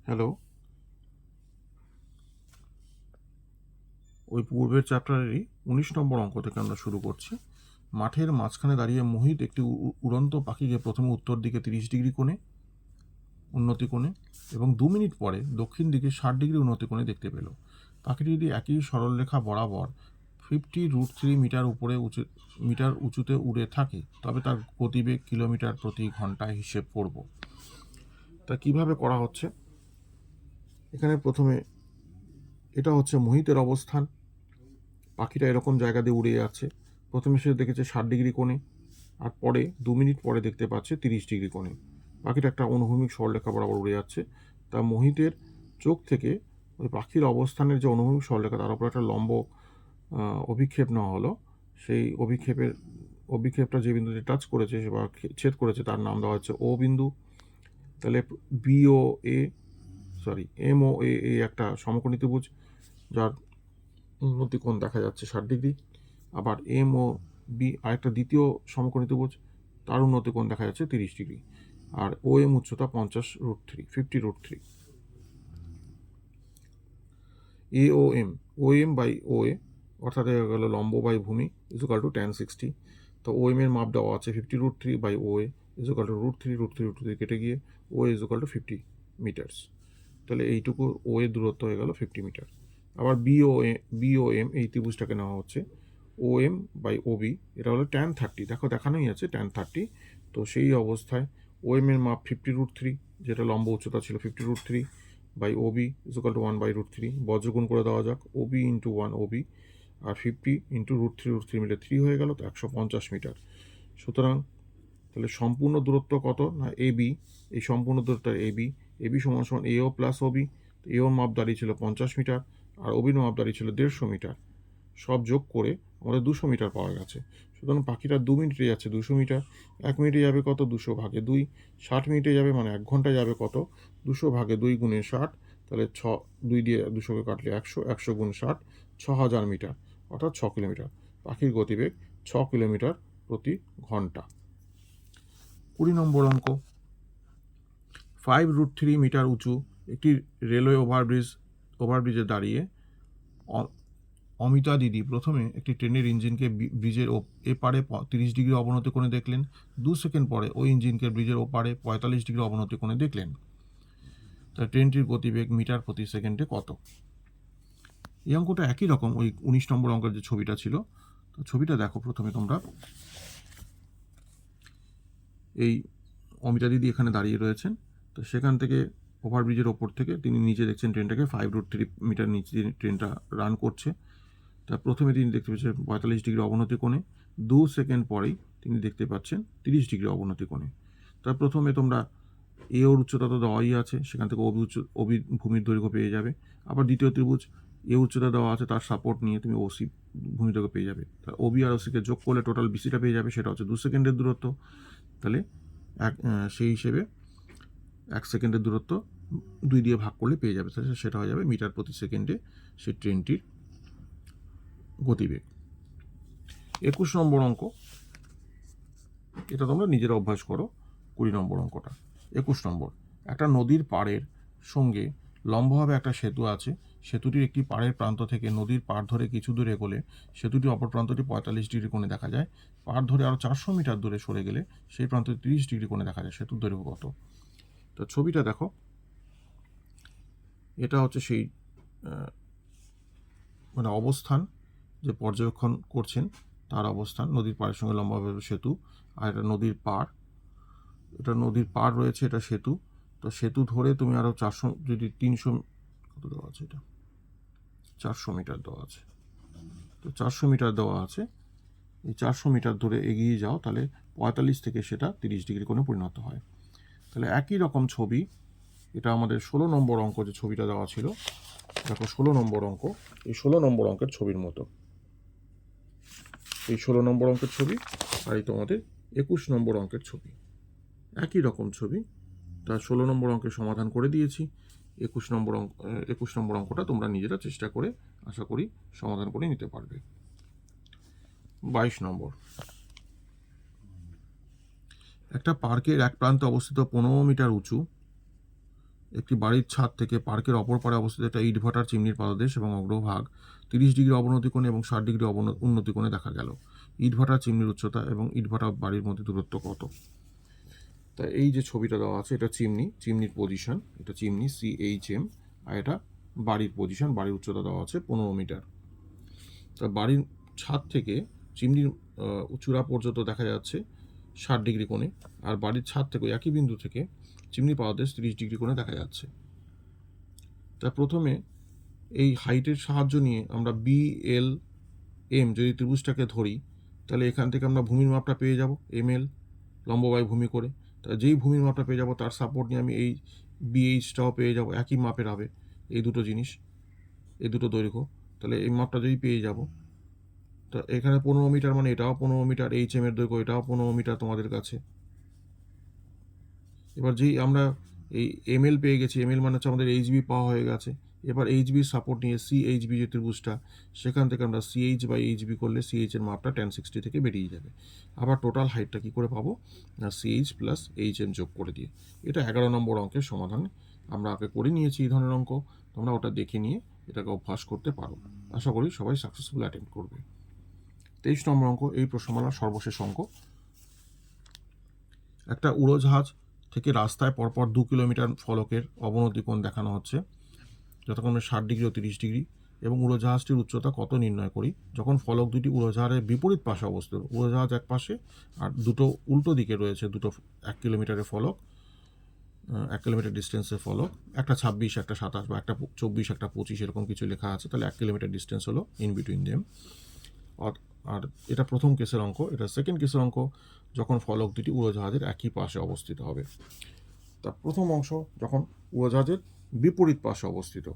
Hello. ওই পূর্বের চ্যাপ্টারেরই ১৯ নম্বর অঙ্ক থেকে আমরা শুরু করছি। মাঠের মাঝখানে দাঁড়িয়ে মোহিত একটি উড়ন্ত পাখিকে প্রথমে উত্তর দিকে ৩০ ডিগ্রি কোণে উন্নতি কোণে এবং ২ মিনিট পরে দক্ষিণ দিকে ৬০ ডিগ্রি উন্নতি কোণে দেখতে পেল। পাখিটি যদি একই সরলরেখা বরাবর 50√3 মিটার উঁচুতে উড়ে থাকে তবে তার গতিবেগ কিলোমিটার প্রতি ঘন্টায় হিসেব করব। তা কিভাবে করা হচ্ছে? এখানে প্রথমে এটা হচ্ছে মোহিতের অবস্থান। পাখিটা এরকম জায়গা দিয়ে উড়ে যাচ্ছে। প্রথমে সে দেখেছে ৬০ ডিগ্রি কোণে, আর পরে ২ মিনিট পরে দেখতে পাচ্ছে ৩০ ডিগ্রি কোণে। পাখিটা একটা অনুভূমিক সরলরেখা বরাবর উড়ে যাচ্ছে। তা মোহিতের চোখ থেকে ওই পাখির অবস্থানের যে অনুভূমিক সরলরেখা তার উপর একটা লম্ব অভিক্ষেপ নেওয়া হলো। সেই অভিক্ষেপটা যে বিন্দুতে টাচ করেছে বা ছেদ করেছে তার নাম দেওয়া হচ্ছে ও বিন্দু। তাহলে MOA একটা সমকোণী ত্রিভুজ যার উন্নতি কোণ দেখা যাচ্ছে ৬০ ডিগ্রি। আবার MOB আরেকটা দ্বিতীয় সমকোণী ত্রিভুজ, তার উন্নতি কোণ দেখা যাচ্ছে ৩০ ডিগ্রি। আর OM উচ্চতা 50√3 OM বাই OA অর্থাৎ হয়ে গেল লম্ব বাই ভূমি ইজুকাল টু tan60। তো OM এর মাপ দেওয়া আছে 50√3 বাই OA ইজুকাল টু √3 কেটে গিয়ে OA ইজুকাল টু 50 মিটার্স। তাহলে এইটুকু ও এর দূরত্ব হয়ে গেল 50 মিটার। আবার BOM এই ত্রিভুজটাকে নেওয়া হচ্ছে OM বাই OB, এটা হলো tan30। দেখো দেখানোই আছে tan30। তো সেই অবস্থায় OM এর মাপ 50√3, যেটা লম্ব উচ্চতা ছিল 50√3 বাই OB ইজুকাল টু 1/√3। বজ্রগুণ করে দেওয়া যাক, OB ইন্টু 1 OB আর 50 ইন্টু √3 মিলে 3 হয়ে গেল, তো 150 মিটার। সুতরাং তাহলে সম্পূর্ণ দূরত্ব কত না AB, এই সম্পূর্ণ দূরত্ব AB সমান সমান AO প্লাস OB। এওর মাপ দাঁড়িয়েছিল 50 মিটার আর OBর মাপ দাঁড়িয়েছিল 150 মিটার। সব যোগ করে আমাদের 200 মিটার পাওয়া গেছে। সুতরাং পাখিটা 2 মিনিটে যাচ্ছে 200 মিটার। 1 মিনিটে যাবে কত? 200 ভাগে 2। 60 মিনিটে যাবে মানে 1 ঘন্টায় যাবে কত? 200 ভাগে 2 গুণে 60। তাহলে 2 দিয়ে 200কে কাটলে 100, 100 গুণ 60, 6000 মিটার অর্থাৎ 6 কিলোমিটার। পাখির গতিবেগ 6 কিলোমিটার প্রতি ঘন্টা। 20 নম্বর অঙ্ক। 5√3 মিটার উঁচু একটি রেলওয়ে ওভারব্রিজে দাঁড়িয়ে অমিতা দিদি প্রথমে একটি ট্রেনের ইঞ্জিনকে ব্রিজের এপারে 30 ডিগ্রি অবনতি কোণে দেখলেন। 2 সেকেন্ড পরে ওই ইঞ্জিনকে ব্রিজের ওপারে 45 ডিগ্রি অবনতি কোণে দেখলেন। তা ট্রেনটির গতিবেগ মিটার প্রতি সেকেন্ডে কত? এই অঙ্কটা একই রকম ওই 19 নম্বর অঙ্কের যে ছবিটা ছিল। তো ছবিটা দেখো প্রথমে তোমরা। এই অমিতা দিদি এখানে দাঁড়িয়ে রয়েছেন। তো সেখান থেকে ওভারব্রিজের ওপর থেকে তিনি নিচে দেখছেন ট্রেনটাকে 5√3 মিটার নিচে ট্রেনটা রান করছে। তা প্রথমে তিনি দেখতে পাচ্ছেন 45 ডিগ্রি অবনতি কোণে। 2 সেকেন্ড পরেই তিনি দেখতে পাচ্ছেন 30 ডিগ্রি অবনতি কোণে। তার প্রথমে তোমরা ওর উচ্চতা তো দেওয়াই আছে, সেখান থেকে OB ভূমির দৈর্ঘ্য পেয়ে যাবে। আবার দ্বিতীয় ত্রিভুজ উচ্চতা দেওয়া আছে, তার সাপোর্ট নিয়ে তুমি OC ভূমির দৈর্ঘ্য পেয়ে যাবে। তা OB আর OCকে যোগ করলে টোটাল BCটা পেয়ে যাবে, সেটা হচ্ছে 2 সেকেন্ডের দূরত্ব। তাহলে সেই হিসেবে 1 সেকেন্ডের দূরত্ব 2 দিয়ে ভাগ করলে পেয়ে যাবে, সেটা হয়ে যাবে মিটার প্রতি সেকেন্ডে সেই ট্রেনটির গতিবেগ। 21 নম্বর অঙ্ক, এটা তোমরা নিজেরা অভ্যাস করো। 20 নম্বর অঙ্কটা। 21 নম্বর, একটা নদীর পাড়ের সঙ্গে লম্বভাবে একটা সেতু আছে। সেতুটির একটি পাড়ের প্রান্ত থেকে নদীর পাড় ধরে কিছু দূর এগোলে সেতুটি অপর প্রান্তটি 45 ডিগ্রি কোণে দেখা যায়। পাড় ধরে আরও 400 মিটার দূরে সরে গেলে সেই প্রান্তটি 30 ডিগ্রি কোণে দেখা যায়। সেতুর দৈর্ঘ্য কত? তো ছবিটা দেখো, এটা হচ্ছে সেই মানে অবস্থান যে পর্যবেক্ষণ করছেন তার অবস্থান। নদীর পাড়ের সঙ্গে লম্বাভাবে সেতু, আর এটা নদীর পাড়। এটা নদীর পাড় রয়েছে, এটা সেতু। তো সেতু ধরে তুমি আরও 400, যদি 300 কত দেওয়া আছে, এটা 400 মিটার দেওয়া আছে। তো 400 মিটার দেওয়া আছে, এই 400 মিটার ধরে এগিয়ে যাও, তাহলে 45 থেকে সেটা 30 ডিগ্রি কোণে পরিণত হয়। তাহলে একই রকম ছবি, এটা আমাদের 16 নম্বর অঙ্ক যে ছবিটা দেওয়া ছিল, দেখো 16 নম্বর অঙ্ক, এই 16 নম্বর অঙ্কের ছবির মতো। এই 16 নম্বর অঙ্কের ছবি আর এই তোমাদের 21 নম্বর অঙ্কের ছবি, একই রকম ছবি। তা 16 নম্বর অঙ্কের সমাধান করে দিয়েছি। 21 নম্বর অঙ্কটা তোমরা নিজেরা চেষ্টা করে আশা করি সমাধান করে নিতে পারবে। 22 নম্বর, একটা পার্কের এক প্রান্তে অবস্থিত 15 মিটার উঁচু একটি বাড়ির ছাদ থেকে পার্কের অপর পারে অবস্থিত একটা ইটভাটার চিমনির পাদদেশ এবং অগ্রভাগ 30 ডিগ্রি অবনতি কোণে এবং 60 ডিগ্রি উন্নতি কোণে দেখা গেল। ইটভাটার চিমনির উচ্চতা এবং ইটভাটা বাড়ির মধ্যে দূরত্ব কত? তা এই যে ছবিটা দেওয়া আছে এটা চিমনির পজিশন, এটা চিমনি CHM, আর এটা বাড়ির পজিশন, বাড়ির উচ্চতা দেওয়া আছে 15 মিটার। তা বাড়ির ছাদ থেকে চিমনির চূড়া পর্যন্ত দেখা যাচ্ছে 60 ডিগ্রি কোণে, আর বাড়ির ছাদ থেকে একই বিন্দু থেকে চিমনি পাদদেশ 30 ডিগ্রি কোণে দেখা যাচ্ছে। তা প্রথমে এই হাইটের সাহায্য নিয়ে আমরা BLM যদি ত্রিভুজটাকে ধরি, তাহলে এখান থেকে আমরা ভূমির মাপটা পেয়ে যাব ML লম্ববায়ু ভূমি করে। তা যেই ভূমির মাপটা পেয়ে যাব তার সাপোর্ট নিয়ে আমি এই BHটাও পেয়ে যাব, একই মাপের হবে এই দুটো জিনিস, এই দুটো দৈর্ঘ্য। তাহলে এই মাপটা যদি পেয়ে যাব, তা এখানে 15 মিটার মানে এটাও 15 মিটার, HM এর দৈর্ঘ্য এটাও 15 মিটার তোমাদের কাছে। এবার যেই আমরা এই ML পেয়ে গেছি, ML মানে হচ্ছে আমাদের HB পাওয়া হয়ে গেছে। এবার HBর সাপোর্ট নিয়ে CHB যে ত্রিভুজটা, সেখান থেকে আমরা CH/HB করলে CH এর মাপটা tan 60 থেকে বেরিয়ে যাবে। আবার টোটাল হাইটটা কী করে পাবো না CH প্লাস HM যোগ করে দিয়ে। এটা 11 নম্বর অঙ্কের সমাধান আমরা আগে করে নিয়েছি এই ধরনের অঙ্ক, তোমরা ওটা দেখে নিয়ে এটাকে অভ্যাস করতে পারো। আশা করি সবাই সাকসেসফুল অ্যাটেম্প করবে। 23 নম্বর অঙ্ক, এই প্রশ্নমালার সর্বশেষ অঙ্ক। একটা উড়োজাহাজ থেকে রাস্তায় পরপর 2 কিলোমিটার ফলকের অবনতি কোণ দেখানো হচ্ছে, যথাক্রমে 60 ডিগ্রি ও 30 ডিগ্রি, এবং উড়োজাহাজটির উচ্চতা কত নির্ণয় করি যখন ফলক দুটি উড়োজাহাজের বিপরীত পাশে অবস্থিত। উড়োজাহাজ এক পাশে আর দুটো উল্টো দিকে রয়েছে, দুটো 1 কিলোমিটারের ফলক, 1 কিলোমিটার ডিস্টেন্সের ফলক, একটা 26, একটা 27 বা একটা 24, একটা 25 এরকম কিছু লেখা আছে। তাহলে 1 কিলোমিটার ডিস্টেন্স হলো ইন বিটুইন দেম। আর এটা প্রথম কেসের অঙ্ক। এটা সেকেন্ড কেসের অঙ্ক, যখন ফলক দুটি উড়োজাহাজের একই পাশে অবস্থিত হবে। তা প্রথম অংশ যখন উড়োজাহাজের বিপরীত পাশে অবস্থিত,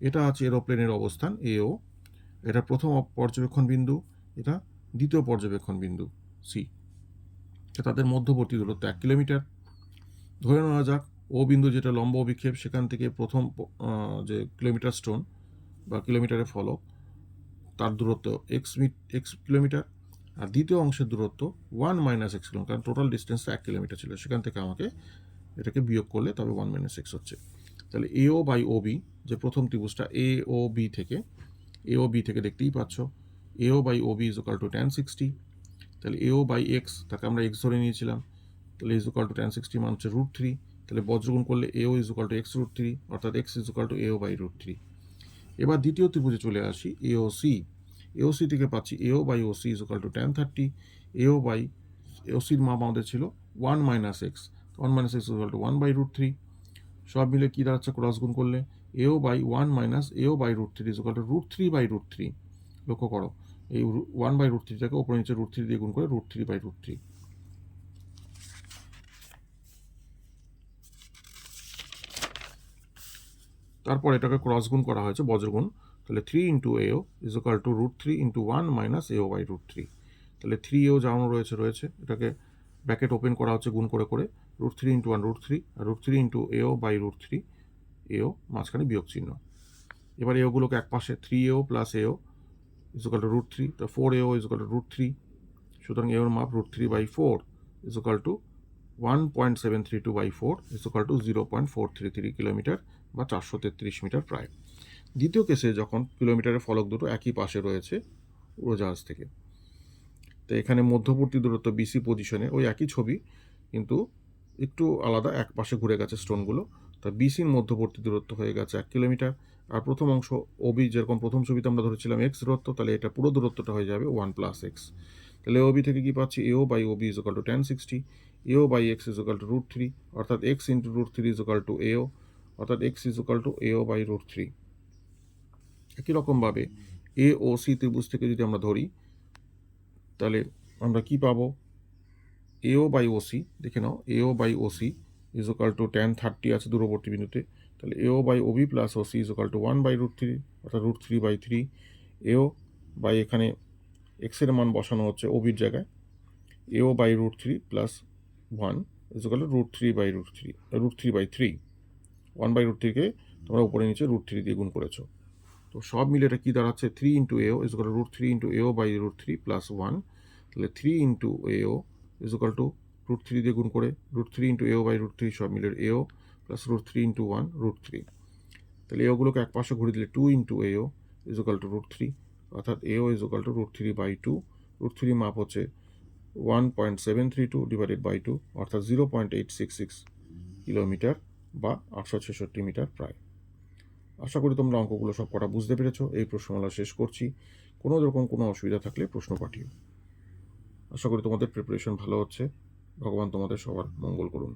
এটা আছে এরোপ্লেনের অবস্থান AO, এটা প্রথম পর্যবেক্ষণ বিন্দু, এটা দ্বিতীয় পর্যবেক্ষণ বিন্দু C, তাদের মধ্যবর্তী দূরত্ব 1 কিলোমিটার। ধরে নেওয়া যাক ও বিন্দু যেটা লম্ব অভিক্ষেপ, সেখান থেকে প্রথম যে কিলোমিটার স্টোন বা কিলোমিটারের ফলক, তার দূরত্ব x কিলোমিটার, আর দ্বিতীয় অংশের দূরত্ব 1 - x কিলোমিটার, কারণ টোটাল ডিস্টেন্সটা 1 কিলোমিটার ছিল, সেখান থেকে আমাকে এটাকে বিয়োগ করলে তবে 1 - x হচ্ছে। তাহলে AO/OB যে প্রথম ত্রিভুজটা AOB থেকে দেখতেই পাচ্ছ AO/OB = tan 60। তাহলে AO/x, তাকে আমরা x ধরে নিয়েছিলাম, তাহলে tan 60 মান হচ্ছে √3। তাহলে বজ্রগুণ করলে AO = x√3, অর্থাৎ x = AO/√3। এবার দ্বিতীয় ত্রিভুজে চলে আসি AOC থেকে পাচ্ছি AO/OC = tan 30। AOCর মাপ আমাদের ছিল 1 - x, 1 - x = 1/√3। সব মিলে কী দাঁড়াচ্ছে ক্রস গুণ করলে AO/1 - AO/√3 = √3/√3। লক্ষ্য করো এই 1/√3টাকে ওপরে নিচে √3 দিয়ে গুণ করে √3/√3। তারপর এটাকে ক্রস গুণ করা হয়েছে বজ্রগুণ, তাহলে 3 × AO = √3 × 1 - AO/√3। তাহলে 3AO যাওয়ানো রয়েছে, এটাকে ব্র্যাকেট ওপেন করা হচ্ছে গুণ করে করে, √3 × 1 √3, আর √3 × AO/√3, AO মাঝখানে বিয়োগ চিহ্ন। এবার এওগুলোকে এক পাশে 3AO + AO = √3, তো 4AO = √3, সুতরাং এর মাপ √3/4 = 1.732/4 = 0.433 কিলোমিটার বা 433 মিটার প্রায়। দ্বিতীয় কেসে যখন কিলোমিটারের ফলক দুটো একই পাশে রয়েছে উড়োজাহাজ থেকে, তো এখানে মধ্যবর্তী দূরত্ব BC পজিশনে ওই একই ছবি, কিন্তু একটু আলাদা, এক পাশে ঘুরে গেছে স্টোনগুলো। তা BCর মধ্যবর্তী দূরত্ব হয়ে গেছে 1 কিলোমিটার। আর প্রথম অংশ OB যেরকম প্রথম ছবিতে আমরা ধরেছিলাম x দূরত্ব, তাহলে এটা পুরো দূরত্বটা হয়ে যাবে 1 + x। তাহলে OB থেকে কি পাচ্ছি AO/OB = tan 60, AO/x = √3, অর্থাৎ x × √3 = AO, অর্থাৎ x = AO/√3। একই রকমভাবে AOC ত্রিভুজ থেকে যদি আমরা ধরি, তাহলে আমরা কি পাবো AO/OC, দেখে নাও AO/OC = tan 30 আছে দূরবর্তী বিন্দুতে, তাহলে AO/OB + OC = 1/√3, অর্থাৎ √3/3। AO বাই এখানে x এর মান বসানো হচ্ছে OBর জায়গায়, AO/√3 + 1 = √3/3। 1/√3কে তোমরা উপরে নিচে √3 দিয়ে গুণ করেছো, তো সব মিলে এটা কি দাঁড়াচ্ছে 3 × AO = √3 × AO/√3 + 1। তাহলে 3 × AO = √3 দিয়ে গুণ করে √3 × AO/√3, সব মিলে AO plus root three into one root three. তাহলে এওগুলোকে এক পাশে ঘুরে দিলে 2 into AO is equal to root three, অর্থাৎ AO is equal to root three by two. Root three মাপ হচ্ছে 1.732 ডিভাইডেড বাই টু, অর্থাৎ 0.866 কিলোমিটার বা 866 মিটার প্রায়। আশা করি তোমরা অঙ্কগুলো সব কটা বুঝতে পেরেছো। এই প্রশ্নমালা শেষ করছি। কোনো রকম কোনো অসুবিধা থাকলে প্রশ্ন পাঠিও। আশা করি তোমাদের প্রিপারেশন ভালো হচ্ছে। ভগবান তোমাদের সবার মঙ্গল করুন।